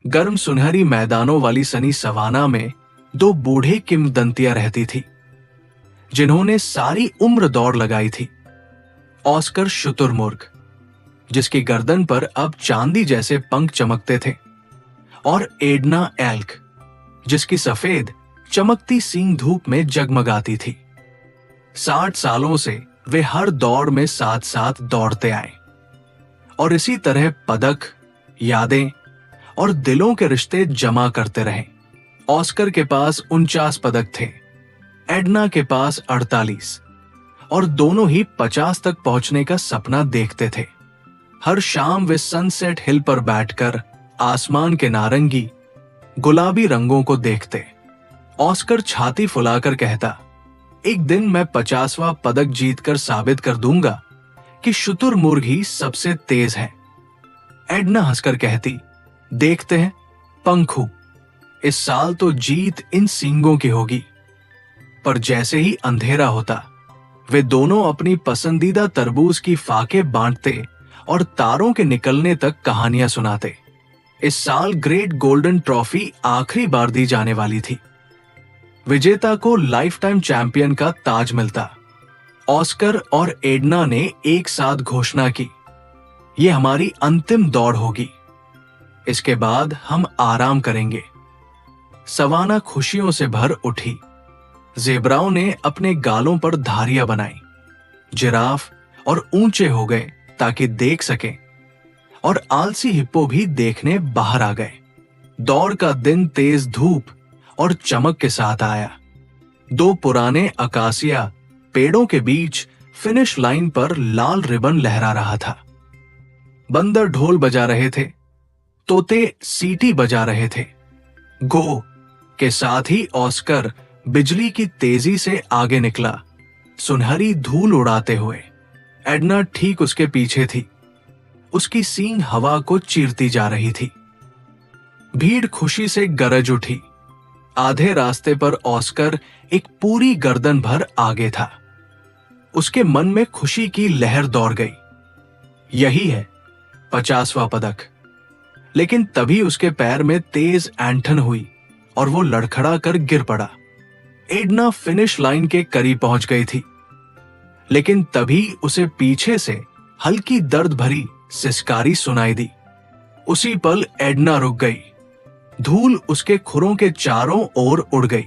गर्म सुनहरी मैदानों वाली सनी सवाना में दो बूढ़े किंवदंतियां रहती थी, जिन्होंने सारी उम्र दौड़ लगाई थी। ऑस्कर शुतुरमुर्ग, जिसकी गर्दन पर अब चांदी जैसे पंख चमकते थे, और एडना एल्क, जिसकी सफेद चमकती सींग धूप में जगमगाती थी। 60 सालों से वे हर दौड़ में साथ साथ दौड़ते आए, और इसी तरह पदक, यादें और दिलों के रिश्ते जमा करते रहे। ऑस्कर के पास 49 पदक थे, एडना के पास 48, और दोनों ही 50 तक पहुंचने का सपना देखते थे। हर शाम वे सनसेट हिल पर बैठकर आसमान के नारंगी गुलाबी रंगों को देखते। ऑस्कर छाती फुलाकर कहता, एक दिन मैं 50वां पदक जीतकर साबित कर दूंगा कि शुतुरमुर्ग ही सबसे तेज है। एडना हंसकर कहती, देखते हैं पंखू, इस साल तो जीत इन सींगों की होगी। पर जैसे ही अंधेरा होता, वे दोनों अपनी पसंदीदा तरबूज की फाके बांटते और तारों के निकलने तक कहानियां सुनाते। इस साल ग्रेट गोल्डन ट्रॉफी आखिरी बार दी जाने वाली थी। विजेता को लाइफ टाइम चैंपियन का ताज मिलता। ऑस्कर और एडना ने एक साथ घोषणा की, यह हमारी अंतिम दौड़ होगी, इसके बाद हम आराम करेंगे। सवाना खुशियों से भर उठी। ज़ेब्राओं ने अपने गालों पर धारियां बनाई, जिराफ और ऊंचे हो गए ताकि देख सकें, और आलसी हिप्पो भी देखने बाहर आ गए। दौड़ का दिन तेज धूप और चमक के साथ आया। दो पुराने अकासिया पेड़ों के बीच फिनिश लाइन पर लाल रिबन लहरा रहा था। बंदर ढोल बजा रहे थे, तोते सीटी बजा रहे थे। गो के साथ ही ऑस्कर बिजली की तेजी से आगे निकला, सुनहरी धूल उड़ाते हुए। एडना ठीक उसके पीछे थी, उसकी सींग हवा को चीरती जा रही थी। भीड़ खुशी से गरज उठी। आधे रास्ते पर ऑस्कर एक पूरी गर्दन भर आगे था। उसके मन में खुशी की लहर दौड़ गई। यही है 50वां पदक। लेकिन तभी उसके पैर में तेज ऐंठन हुई और वो लड़खड़ा कर गिर पड़ा। एडना फिनिश लाइन के करीब पहुंच गई थी, लेकिन तभी उसे पीछे से हल्की दर्द भरी सिसकारी सुनाई दी। उसी पल एडना रुक गई। धूल उसके खुरों के चारों ओर उड़ गई।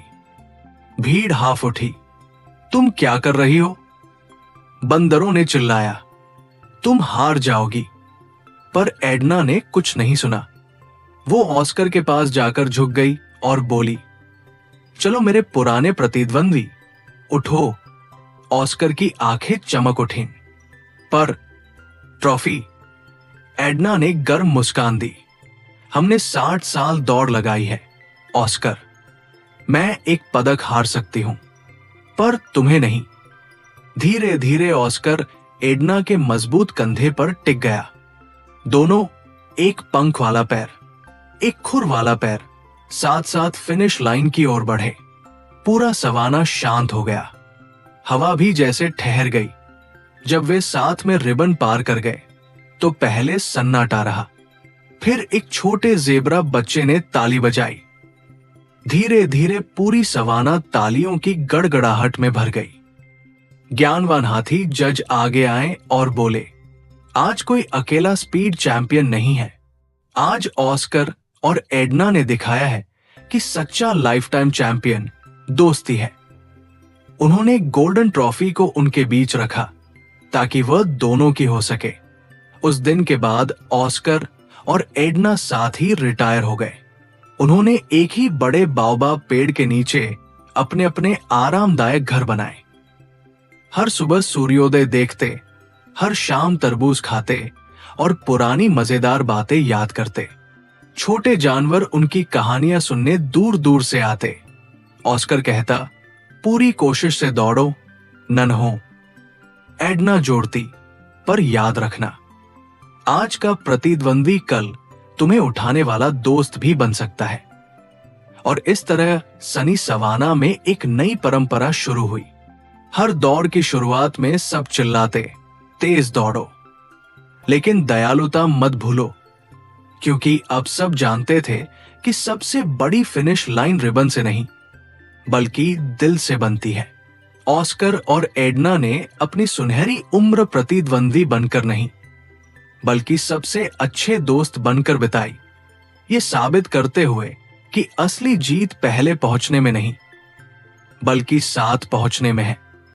भीड़ हाफ उठी। तुम क्या कर रही हो? बंदरों ने चिल्लाया। तुम हार जाओगी। पर एडना ने कुछ नहीं सुना। वो ऑस्कर के पास जाकर झुक गई और बोली, चलो मेरे पुराने प्रतिद्वंद्वी, उठो। ऑस्कर की आंखें चमक उठीं। पर ट्रॉफी? एडना ने गर्म मुस्कान दी। हमने 60 साल दौड़ लगाई है ऑस्कर। मैं एक पदक हार सकती हूं, पर तुम्हें नहीं। धीरे धीरे ऑस्कर एडना के मजबूत कंधे पर टिक गया। दोनों, एक पंख वाला पैर, एक खुर वाला पैर, साथ साथ फिनिश लाइन की ओर बढ़े। पूरा सवाना शांत हो गया। हवा भी जैसे ठहर गई। जब वे साथ में रिबन पार कर गए तो पहले सन्नाटा रहा। फिर एक छोटे ज़ेब्रा बच्चे ने ताली बजाई। धीरे धीरे पूरी सवाना तालियों की गड़गड़ाहट में भर गई। ज्ञानवान हाथी जज आगे आए और बोले, आज कोई अकेला स्पीड चैंपियन नहीं है। आज ऑस्कर और एडना ने दिखाया है कि सच्चा लाइफ टाइम चैंपियन दोस्ती है। उन्होंने गोल्डन ट्रॉफी को उनके बीच रखा ताकि वह दोनों की हो सके। उस दिन के बाद ऑस्कर और एडना साथ ही रिटायर हो गए। उन्होंने एक ही बड़े बाओबाब पेड़ के नीचे अपने अपने आरामदायक घर बनाए। हर सुबह सूर्योदय देखते, हर शाम तरबूज खाते और पुरानी मजेदार बातें याद करते। छोटे जानवर उनकी कहानियां सुनने दूर दूर से आते। ऑस्कर कहता, पूरी कोशिश से दौड़ो, नन्हो। एडना जोड़ती, पर याद रखना, आज का प्रतिद्वंदी कल तुम्हें उठाने वाला दोस्त भी बन सकता है। और इस तरह सनी सवाना में एक नई परंपरा शुरू हुई। हर दौड़ की शुरुआत में सब चिल्लाते, तेज दौड़ो, लेकिन दयालुता मत भूलो, क्योंकि अब सब जानते थे कि सबसे बड़ी फिनिश लाइन रिबन से नहीं बल्कि दिल से बनती है। ऑस्कर और एडना ने अपनी सुनहरी उम्र प्रतिद्वंदी बनकर नहीं बल्कि सबसे अच्छे दोस्त बनकर बिताई, ये साबित करते हुए कि असली जीत पहले पहुंचने में नहीं बल्कि साथ पहुंचने में है।